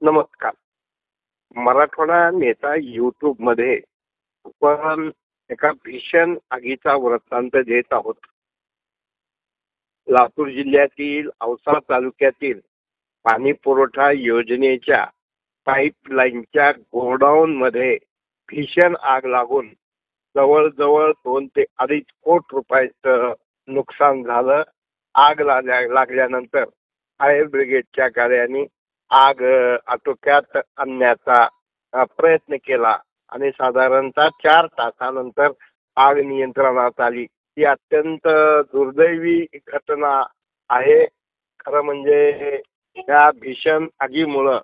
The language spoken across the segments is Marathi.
नमस्कार. मराठवाडा नेता YouTube मध्ये आपण एका भीषण आगीचा वृत्तांत देत आहोत. लातूर जिल्ह्यातील औसा तालुक्यातील पाणी पुरवठा योजनेच्या पाईपलाईनच्या गोडाऊन मध्ये भीषण आग लागून जवळजवळ 2 ते 2.5 कोटी रुपयाचं नुकसान झालं. आग लागल्यानंतर फायर ब्रिगेडच्या गाड्यांनी आग आटोक्यात आणण्याचा प्रयत्न केला आणि साधारणतः 4 तासानंतर आग नियंत्रणात आली. ही अत्यंत दुर्दैवी घटना आहे. खरं म्हणजे त्या भीषण आगीमुळं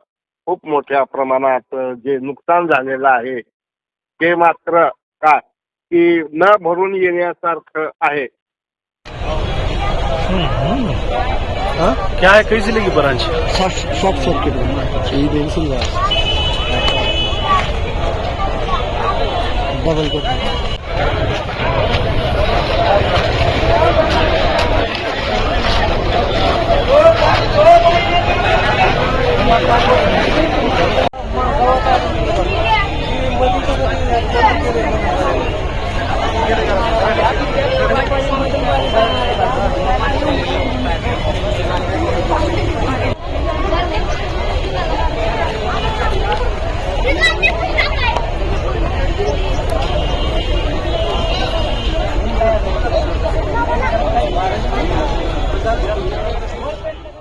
खूप मोठ्या प्रमाणात जे नुकसान झालेलं आहे ते मात्र काय की न भरून येण्यासारखं आहे. क्या है, कैसे लगी ब्रांच? Short circuit double